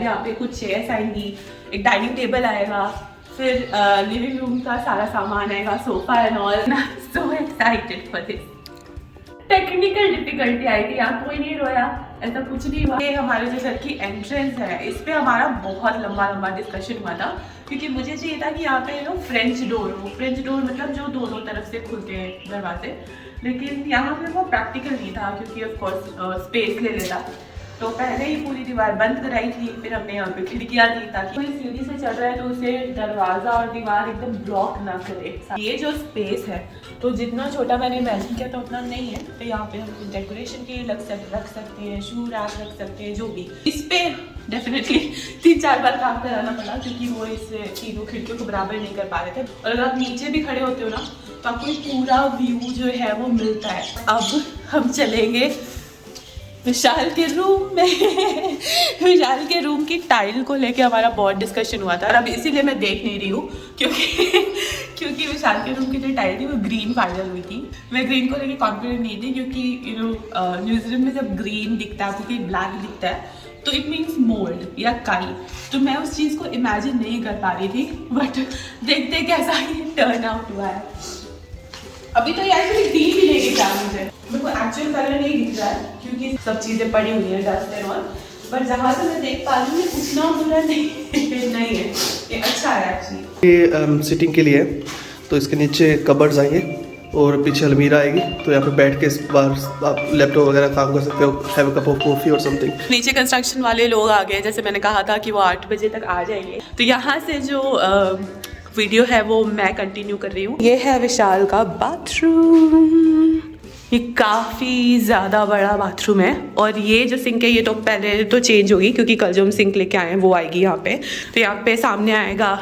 यहाँ पे कुछ चेयर्स आएंगी, एक डाइनिंग टेबल आएगा, फिर लिविंग रूम का सारा सामान आएगा, sofa and all. So excited for this. Technical difficulty आई थी, यहाँ कोई नहीं रोया, ऐसा कुछ नहीं हुआ। ये हमारे जो घर की एंट्रेंस है, इस पे हमारा बहुत लंबा डिस्कशन हुआ था, क्योंकि मुझे चाहिए था कि यहाँ पे फ्रेंच डोर हो। फ्रेंच डोर मतलब जो दोनों तरफ से खुलते हैं दरवाजे, लेकिन यहाँ पे वो प्रैक्टिकल नहीं था, क्योंकि ऑफ कोर्स स्पेस ले लेता। तो पहले ही पूरी दीवार बंद कराई थी, फिर हमने यहाँ पे खिड़कियाँ दी ताकि कोई सीढ़ी से चल रहा है तो उसे दरवाजा और दीवार एकदम ब्लॉक ना करे। ये जो स्पेस है, तो जितना छोटा मैंने इमेजिन किया था उतना नहीं है। तो यहाँ पे हम डेकोरेशन के लिए रख सकते हैं, शू रैक रख सकते हैं, जो भी। इस पे डेफिनेटली 3-4 बार काम कराना पड़ा, क्योंकि वो इस तीनों खिड़कियों को बराबर नहीं कर पा रहे थे। और अगर आप नीचे भी खड़े होते हो ना, तो आपको पूरा व्यू जो है वो मिलता है। अब हम चलेंगे विशाल के रूम में। विशाल के रूम की टाइल को लेके हमारा बहुत डिस्कशन हुआ था, और अब इसीलिए मैं देख नहीं रही हूँ, क्योंकि विशाल के रूम की जो टाइल थी वो ग्रीन फाइनल हुई थी। मैं ग्रीन को लेके कॉन्फिडेंट नहीं थी, क्योंकि न्यूजीलैंड में जब ग्रीन दिखता है आपको, कि ब्लैक दिखता है, तो इट मीन्स मोल्ड या काई। तो मैं उस चीज़ को इमेजिन नहीं कर पा रही थी, बट देखते कैसा ही टर्न आउट हुआ है। अभी तो ये एक्चुअली ग्रीन भी नहीं दिख रहा मुझे, मेरे को एक्चुअल कलर नहीं दिख रहा है, क्योंकि सब चीज़ें पड़ी हुई हैं, डस्ट एंड ऑल। पर जहाँ से मैं देख पा रही हूँ उतना बुरा नहीं है, ये अच्छा है एक्चुअली। ये सिटिंग के लिए है, तो इसके नीचे कबर्ड्स आएंगे और पीछे अलमीरा आएगी, तो यहाँ पे बैठ के इस बार आप लैपटॉप वगैरह काम कर सकते हो, have a cup of coffee और समथिंग। नीचे कंस्ट्रक्शन वाले लोग आ गए, जैसे मैंने कहा था कि वो 8 बजे तक आ जाएंगे। तो यहाँ से जो वीडियो है वो मैं कंटिन्यू कर रही हूँ। ये है विशाल का बाथरूम। ये काफ़ी ज़्यादा बड़ा बाथरूम है, और ये जो सिंक है ये तो पहले तो चेंज होगी, क्योंकि कल जो हम सिंक लेके आए हैं वो आएगी यहाँ पे। तो यहाँ पे सामने आएगा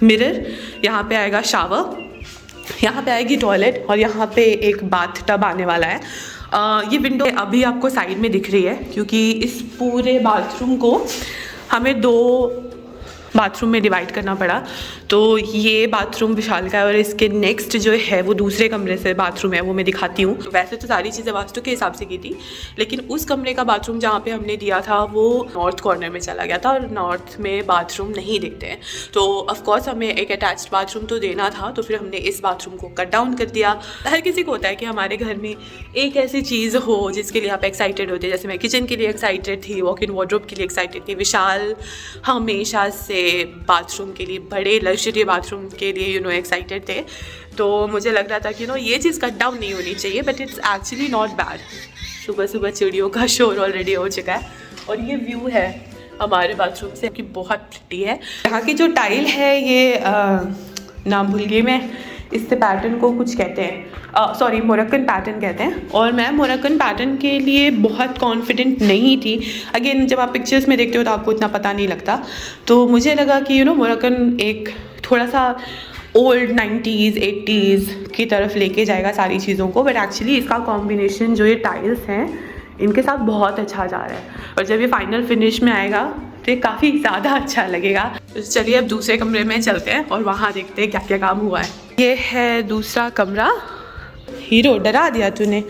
मिरर, यहाँ पे आएगा शावर, यहाँ पे आएगी टॉयलेट, और यहाँ पे एक बाथ टब आने वाला है। ये विंडो अभी आपको साइड में दिख रही है, क्योंकि इस पूरे बाथरूम को हमें 2 बाथरूम में डिवाइड करना पड़ा। तो ये बाथरूम विशाल का है, और इसके नेक्स्ट जो है वो दूसरे कमरे से बाथरूम है, वो मैं दिखाती हूँ। वैसे तो सारी चीज़ें वास्तु के हिसाब से की थी, लेकिन उस कमरे का बाथरूम जहाँ पे हमने दिया था वो नॉर्थ कॉर्नर में चला गया था, और नॉर्थ में बाथरूम नहीं दिखते हैं। तो ऑफकोर्स हमें एक अटैच्ड बाथरूम तो देना था, तो फिर हमने इस बाथरूम को कट डाउन कर दिया। हर किसी को होता है कि हमारे घर में एक ऐसी चीज़ हो जिसके लिए आप एक्साइटेड होते हैं। जैसे मैं किचन के लिए एक्साइटेड थी, वॉक इन वार्डरोब के लिए एक्साइटेड थी। विशाल हमेशा से बाथरूम के लिए, बड़े लग्जरी बाथरूम के लिए एक्साइटेड थे। तो मुझे लग रहा था कि ये चीज़ कट डाउन नहीं होनी चाहिए, but it's actually not bad. सुबह सुबह चिड़ियों का शोर ऑलरेडी हो चुका है, और ये व्यू है हमारे बाथरूम से कि बहुत प्रिटी है। यहाँ की जो टाइल है ये नाम भूल गई मैं, इससे पैटर्न को कुछ कहते हैं, सॉरी मोरक्कन पैटर्न कहते हैं। और मैं मोरक्कन पैटर्न के लिए बहुत कॉन्फिडेंट नहीं थी। अगेन जब आप पिक्चर्स में देखते हो तो आपको इतना पता नहीं लगता, तो मुझे लगा कि मोरक्कन एक थोड़ा सा ओल्ड 90s 80s की तरफ लेके जाएगा सारी चीज़ों को, बट एक्चुअली इसका कॉम्बिनेशन जो ये टाइल्स हैं इनके साथ बहुत अच्छा जा रहा है, और जब ये फाइनल फिनिश में आएगा तो ये काफ़ी ज़्यादा अच्छा लगेगा। तो चलिए अब दूसरे कमरे में चलते हैं और वहाँ देखते हैं क्या क्या काम हुआ है। ये है दूसरा कमरा। हीरो डरा दिया तूने,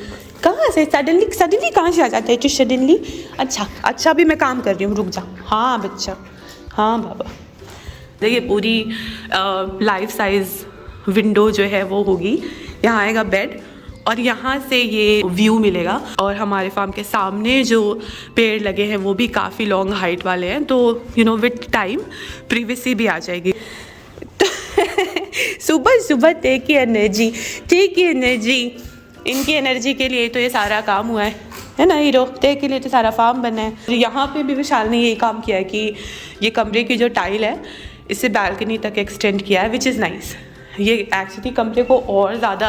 कहाँ से सडनली कहाँ से आ जाता है तू सडनली? अच्छा भी मैं काम कर रही हूँ, रुक जा। हाँ बच्चा, हाँ बाबा। देखिए पूरी लाइफ साइज विंडो जो है वो होगी। यहाँ आएगा बेड, और यहाँ से ये व्यू मिलेगा, और हमारे फार्म के सामने जो पेड़ लगे हैं वो भी काफ़ी लॉन्ग हाइट वाले हैं, तो विद टाइम प्रिवेसी भी आ जाएगी। सुबह सुबह टेक की एनर्जी, इनकी एनर्जी के लिए तो ये सारा काम हुआ है ना हीरो? टेक के लिए तो सारा फार्म बना है। यहाँ पे भी विशाल ने यही काम किया है कि ये कमरे की जो टाइल है इसे बालकनी तक एक्सटेंड किया है, विच इज़ नाइस। ये एक्चुअली कमरे को और ज़्यादा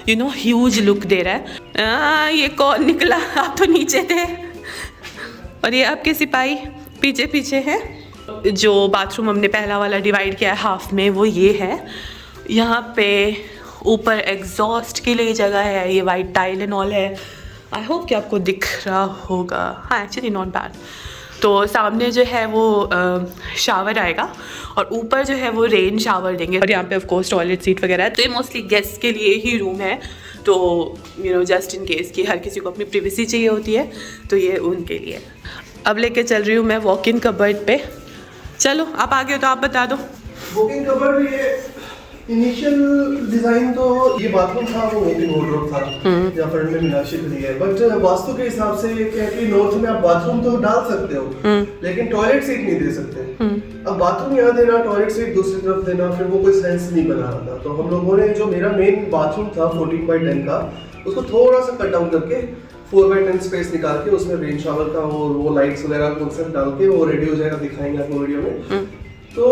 ह्यूज लुक दे रहा है। ये कौन निकला? आप तो नीचे थे, और ये आपके सिपाही पीछे हैं। जो बाथरूम हमने पहला वाला डिवाइड किया है हाफ में, वो ये है। यहाँ पे ऊपर एग्जॉस्ट के लिए जगह है, ये वाइट टाइल एंड ऑल है। आई होप कि आपको दिख रहा होगा। हाँ एक्चुअली नॉट बैड। तो सामने जो है वो शावर आएगा, और ऊपर जो है वो रेन शावर देंगे, और यहाँ पे ऑफ कोर्स टॉयलेट सीट वगैरह है। तो ये मोस्टली गेस्ट के लिए ही रूम है, तो जस्ट इन केस कि हर किसी को अपनी प्रिवेसी चाहिए होती है, तो ये उनके लिए। अब लेके चल रही हूँ मैं वॉक इन कबर्ड पे। चलो आप आगे हो तो आप बता दो। वॉक इन कबर्ड ये इनिशियल डिजाइन तो ये बाथरूम था, वो वॉकिंग वार्डरोब था या फ्रंट में मीनाक्षी दी है, बट वास्तु के हिसाब से क्या है कि नॉर्थ में आप बाथरूम तो डाल सकते हो लेकिन टॉयलेट सीट नहीं दे सकते। अब बाथरूम यहाँ देना, टॉयलेट सीट दूसरी तरफ देना, फिर वो कोई सेंस नहीं बना रहा था। तो हम लोगों ने जो मेरा मेन बाथरूम था 14x10 का, उसको थोड़ा सा कट डाउन करके 4x10 स्पेस निकाल के उसमें रेन शावर का वो लाइट्स वगैरह कॉन्सेप्ट डाल के वो रेडी हो जाएगा, दिखाएंगे आपको वीडियो में। तो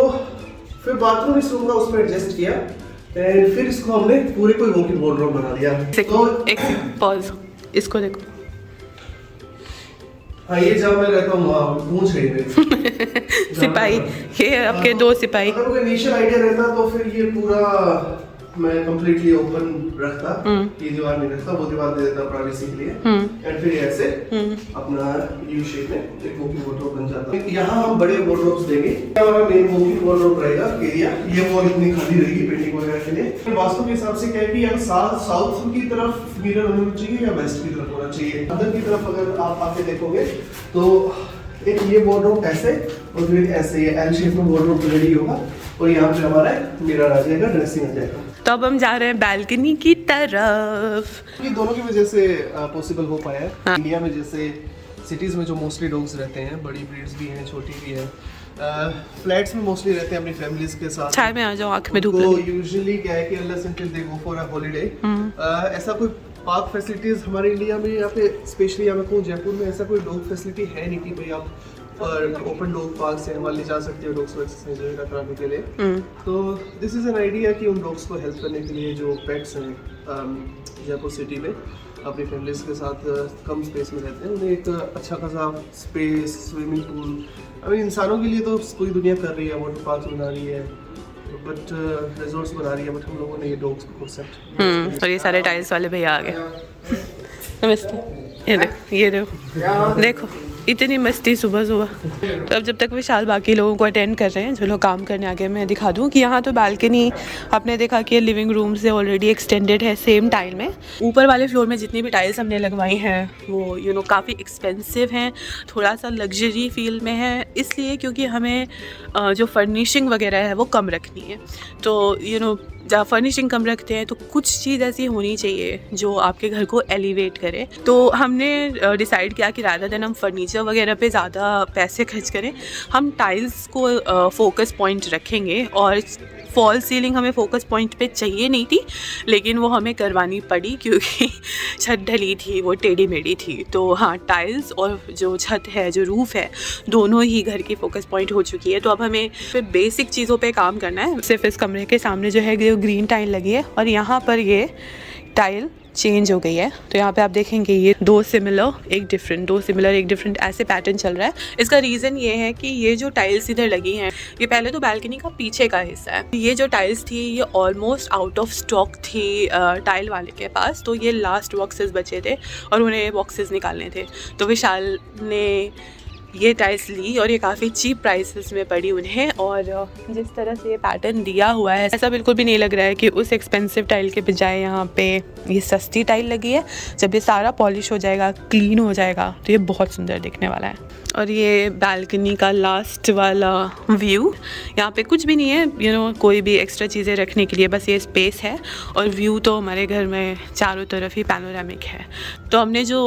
फिर बाथरूम इस रूम का उसमें एडजस्ट किया एंड फिर इसको हमने पूरे कोई वॉक इन वार्डरोब बना दिया। तो एक पॉज, इसको देखो। हाँ, ये जब मैं रहता हूँ वहाँ पूछ रही है सिपाही, ये आपके दो सिपाही। अगर कोई इनिशियल आइडिया रहता तो फिर ये पूरा मैं कंप्लीटली ओपन रखता, ये दीवार नहीं रखता, वो दीवार दे देता प्राइवेसी के लिए एंड फिर ऐसे अपना यू शेप में एक वॉकिंग वार्डरोब बन जाता। यहाँ हम बड़े वार्डरोब्स देंगे। हमारा मेन वॉकिंग वार्डरोब रहेगा एरिया, ये वॉल इतनी खाली रहेगी पेंटिंग वगैरह के लिए। वास्तु के हिसाब से क्या है कि यहाँ साउथ की तरफ मिरर होना चाहिए या वेस्ट की तरफ होना चाहिए। अंदर की तरफ अगर आप आके देखोगे तो एक ये वार्डरोब ऐसे और फिर ऐसे ये एल शेप में वार्डरोब रेडी होगा और यहाँ पे हमारा मिरर आ जाएगा, ड्रेसिंग आ जाएगा। तो अब हम जा रहे हैं बैल्कनी की तरफ। ये दोनों की वजह से पॉसिबल हो पाया है। हाँ। इंडिया में जैसे सिटीज़ में जो मोस्टली डॉग्स रहते हैं, बड़ी ब्रीड्स भी हैं, छोटी भी हैं, फ्लैट्स में मोस्टली रहते हैं अपनी फैमिलीज के साथ। छाया में आ जाओ, आँख में धूप लगी। लगी। यूजुअली क्या है कि unless until they go for a holiday, ऐसा कोई पार्क फैसिलिटीज हमारे इंडिया में या फिर स्पेशली या मैं कहूँ जयपुर में ऐसा कोई डॉग फैसिलिटी है नहीं कि भाई आप ओपन डॉग पार्क से हमारे लिए जा सकते हो डॉग्स को एक्सरसाइज वगैरह कराने के लिए। तो दिस इज़ एन आइडिया कि उन डॉग्स को हेल्प करने के लिए जो पेट्स हैं जयपुर सिटी में अपनी फैमिलीज के साथ कम स्पेस में रहते हैं, उन्हें एक अच्छा खासा स्पेस, स्विमिंग पूल, अभी इंसानों के लिए तो पूरी दुनिया कर रही है, वाटर पार्क बना रही है, बट रिजॉर्ट्स बना रही है, बट हम लोगों ने ये डॉग्स को कॉन्सेप्ट। और ये सारे टाइल्स वाले भैया आ गए। नमस्ते। ये देखो देखो इतनी मस्ती सुबह सुबह। तो अब जब तक विशाल बाकी लोगों को अटेंड कर रहे हैं, जो लोग काम करने आगे, मैं दिखा दूँ कि यहाँ तो बालकनी आपने देखा कि लिविंग रूम से ऑलरेडी एक्सटेंडेड है सेम टाइल में। ऊपर वाले फ्लोर में जितनी भी टाइल्स हमने लगवाई हैं वो काफ़ी एक्सपेंसिव हैं, थोड़ा सा लग्जरी फील में है, इसलिए क्योंकि हमें जो फर्निशिंग वगैरह है वो कम रखनी है। तो जब फर्निशिंग कम रखते हैं तो कुछ चीज़ ऐसी होनी चाहिए जो आपके घर को एलिवेट करे। तो हमने डिसाइड किया कि रादर देन हम फर्नीचर वगैरह पे ज़्यादा पैसे खर्च करें, हम टाइल्स को फोकस पॉइंट रखेंगे। और फॉल सीलिंग हमें फोकस पॉइंट पे चाहिए नहीं थी, लेकिन वो हमें करवानी पड़ी क्योंकि छत ढली थी, वो टेढ़ी मेढ़ी थी। तो हाँ, टाइल्स और जो छत है, जो रूफ़ है, दोनों ही घर की फोकस पॉइंट हो चुकी है। तो अब हमें फिर बेसिक चीज़ों पे काम करना है। सिर्फ इस कमरे के सामने जो है ग्रीन टाइल लगी है और यहाँ पर ये टाइल चेंज हो गई है। तो यहाँ पे आप देखेंगे ये दो सिमिलर एक डिफरेंट ऐसे पैटर्न चल रहा है। इसका रीज़न ये है कि ये जो टाइल्स इधर लगी हैं, ये पहले तो बालकनी का पीछे का हिस्सा है। ये जो टाइल्स थी ये ऑलमोस्ट आउट ऑफ स्टॉक थी टाइल वाले के पास, तो ये लास्ट बॉक्सेस बचे थे और उन्हें बॉक्सेस निकालने थे। तो विशाल ने ये टाइल्स ली और ये काफ़ी चीप प्राइसेस में पड़ी उन्हें। और जिस तरह से ये पैटर्न दिया हुआ है, ऐसा बिल्कुल भी नहीं लग रहा है कि उस एक्सपेंसिव टाइल के बजाय यहाँ पे ये सस्ती टाइल लगी है। जब ये सारा पॉलिश हो जाएगा, क्लीन हो जाएगा, तो ये बहुत सुंदर दिखने वाला है। और ये बालकनी का लास्ट वाला व्यू, यहाँ पे कुछ भी नहीं है कोई भी एक्स्ट्रा चीज़ें रखने के लिए, बस ये स्पेस है। और व्यू तो हमारे घर में चारों तरफ ही पैनोरामिक है। तो हमने जो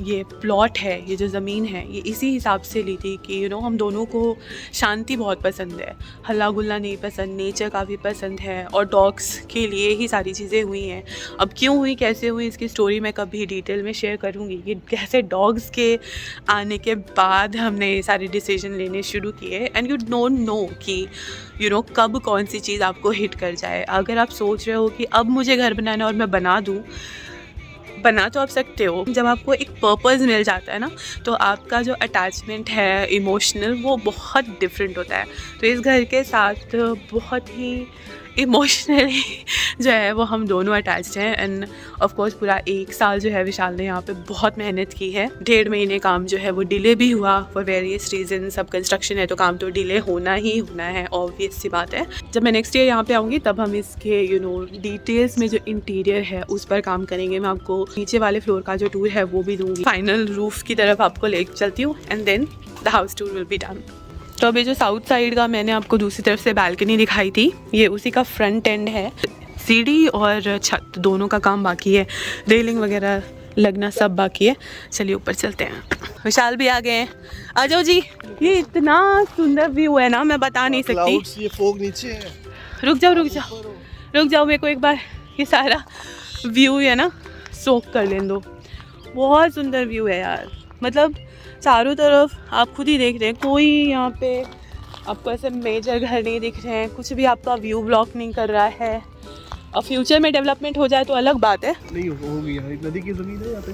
ये प्लॉट है, ये जो ज़मीन है, ये इसी हिसाब से ली थी कि हम दोनों को शांति बहुत पसंद है, हल्ला गुल्ला नहीं पसंद, नेचर काफ़ी पसंद है। और डॉग्स के लिए ही सारी चीज़ें हुई हैं। अब क्यों हुई, कैसे हुई, इसकी स्टोरी मैं कभी डिटेल में शेयर करूँगी। ये कैसे डॉग्स के आने के बाद हमने सारे डिसीजन लेने शुरू किए। एंड यू डोंट नो कि कब कौन सी चीज़ आपको हिट कर जाए। अगर आप सोच रहे हो कि अब मुझे घर बनाना है और मैं बना दूँ, बना तो आप सकते हो। जब आपको एक पर्पस मिल जाता है ना, तो आपका जो अटैचमेंट है इमोशनल, वो बहुत डिफरेंट होता है। तो इस घर के साथ बहुत ही इमोशनली जो है वो हम दोनों अटैच्ड हैं। एंड ऑफ कोर्स पूरा 1 साल जो है विशाल ने यहाँ पे बहुत मेहनत की है। 1.5 महीने काम जो है वो डिले भी हुआ फॉर वेरियस रीजन। सब कंस्ट्रक्शन है तो काम तो डिले होना ही होना है, ऑब्वियस सी बात है। जब मैं नेक्स्ट ईयर यहाँ पे आऊँगी तब हम इसके डिटेल्स में जो इंटीरियर है उस पर काम करेंगे। मैं आपको नीचे वाले फ्लोर का जो टूर है वो भी दूँगी, फाइनल रूफ की तरफ आपको ले चलती हूँ and then the house tour will be done. तो अभी जो साउथ साइड का मैंने आपको दूसरी तरफ से बालकनी दिखाई थी, ये उसी का फ्रंट एंड है। सीढ़ी और छत दोनों का काम बाकी है, रेलिंग वगैरह लगना सब बाकी है। चलिए ऊपर चलते हैं। विशाल भी आ गए हैं, आ जाओ जी। ये इतना सुंदर व्यू है ना, मैं बता नहीं सकती। ये फॉग नीचे है। रुक जाओ मेरे को एक बार ये सारा व्यू है ना सोक कर लेने दो। बहुत सुंदर व्यू है यार, मतलब चारों तरफ आप खुद ही देख रहे हैं, कोई यहाँ पे आपको ऐसे मेजर घर नहीं दिख रहे हैं, कुछ भी आपका व्यू ब्लॉक नहीं कर रहा है। और फ्यूचर में डेवलपमेंट हो जाए तो अलग बात है। नहीं होगी, यहाँ नदी की ज़मीन है, यहाँ पे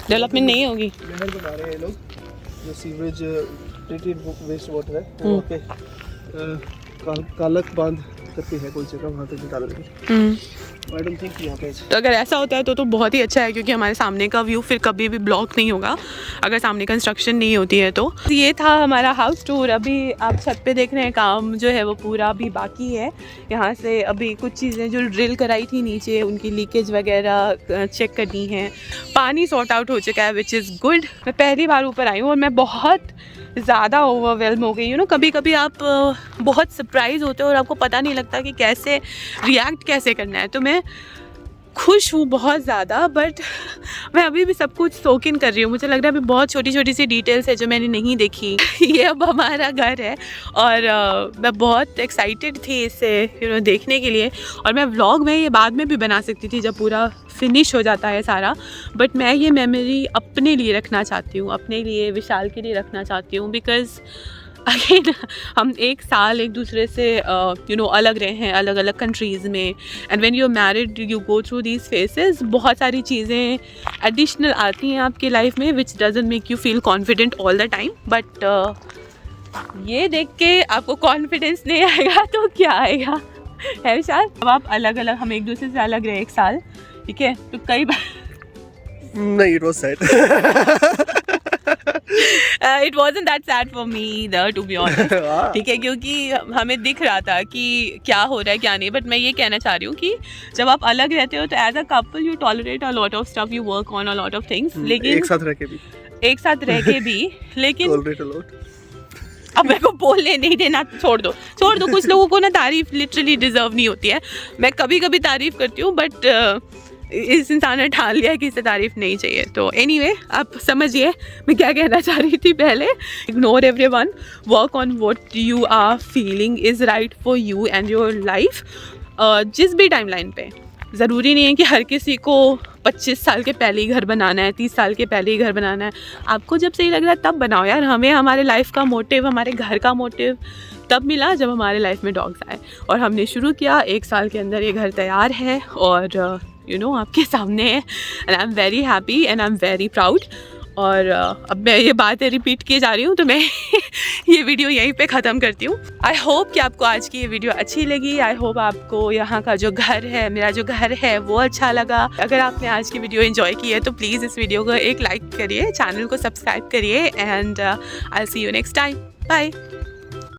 डेवलपमेंट नहीं होगी। नहर बना रहे हैं लोग, जो सीवरेज ट्रीटेड वेस्ट वाटर है वहाँ पे कालक बांध करते हैं कोई जगह, वहाँ तक निकाल रहे I don't think यहाँ पे। तो अगर ऐसा होता है तो बहुत ही अच्छा है, क्योंकि हमारे सामने का व्यू फिर कभी भी ब्लॉक नहीं होगा अगर सामने कंस्ट्रक्शन नहीं होती है। तो ये था हमारा हाउस टूर। अभी आप छत पे देख रहे हैं, काम जो है वो पूरा अभी बाकी है। यहाँ से अभी कुछ चीज़ें जो ड्रिल कराई थी नीचे, उनकी लीकेज वगैरह चेक करनी है। पानी सॉर्ट आउट हो चुका है विच इज़ गुड। मैं पहली बार ऊपर आई हूँ और मैं बहुत ज़्यादा ओवरवेल्म हो गई। कभी कभी आप बहुत सरप्राइज़ होते हो और आपको पता नहीं लगता कि कैसे रिएक्ट कैसे करना है। तो मैं खुश हूँ बहुत ज़्यादा, बट मैं अभी भी सब कुछ सोक इन कर रही हूँ। मुझे लग रहा है अभी बहुत छोटी छोटी सी डिटेल्स है जो मैंने नहीं देखी। ये अब हमारा घर है और मैं बहुत एक्साइटेड थी इसे देखने के लिए। और मैं व्लॉग में ये बाद में भी बना सकती थी जब पूरा फिनिश हो जाता है सारा, बट मैं ये मेमोरी अपने लिए रखना चाहती हूँ, अपने लिए, विशाल के लिए रखना चाहती हूँ। बिकॉज़ अगेन हम 1 साल एक दूसरे से अलग रहे हैं, अलग अलग कंट्रीज़ में। And when you are married you go through these phases. बहुत सारी चीज़ें एडिशनल आती हैं आपकी लाइफ में which doesn't make you feel confident all the time. But ये देख के आपको कॉन्फिडेंस नहीं आएगा तो क्या आएगा, है विशाल? अब आप अलग अलग, हम एक दूसरे से अलग रहे 1 साल, ठीक है, तो कई बार नहीं, it was sad. It wasn't that sad for me either, to be honest. ठीक है, क्योंकि हमें दिख रहा था कि क्या हो रहा है क्या नहीं। बट मैं ये कहना चाह रही हूँ कि जब आप अलग रहते हो तो as a couple you tolerate a lot of stuff, you work on a lot of things. लेकिन एक साथ रह के भी लेकिन अब मेरे को बोलने नहीं देना, छोड़ दो। कुछ लोगों को ना तारीफ लिटरली डिजर्व नहीं होती है। मैं कभी कभी तारीफ करती हूँ, बट इस इंसान ने ठान लिया कि इसे तारीफ नहीं चाहिए। तो एनीवे, आप समझिए मैं क्या कहना चाह रही थी पहले। Ignore everyone, work on what you are feeling is right for you and your life. जिस भी टाइमलाइन पे, ज़रूरी नहीं है कि हर किसी को 25 साल के पहले ही घर बनाना है, 30 साल के पहले ही घर बनाना है। आपको जब सही लग रहा है तब बनाओ यार। हमें हमारे लाइफ का मोटिव, हमारे घर का मोटिव तब मिला जब हमारे लाइफ में डॉग्स आए और हमने शुरू किया। 1 साल के अंदर ये घर तैयार है और आपके सामने है। And I am very happy and I am very proud. और अब मैं ये बातें रिपीट किए जा रही हूँ तो मैं ये वीडियो यहीं पे ख़त्म करती हूँ। आई होप कि आपको आज की ये वीडियो अच्छी लगी। आई होप आपको यहाँ का जो घर है, मेरा जो घर है, वो अच्छा लगा। अगर आपने आज की वीडियो एंजॉय की है तो प्लीज़ इस वीडियो को एक लाइक करिए, चैनल को सब्सक्राइब करिए and I will see you next time. Bye.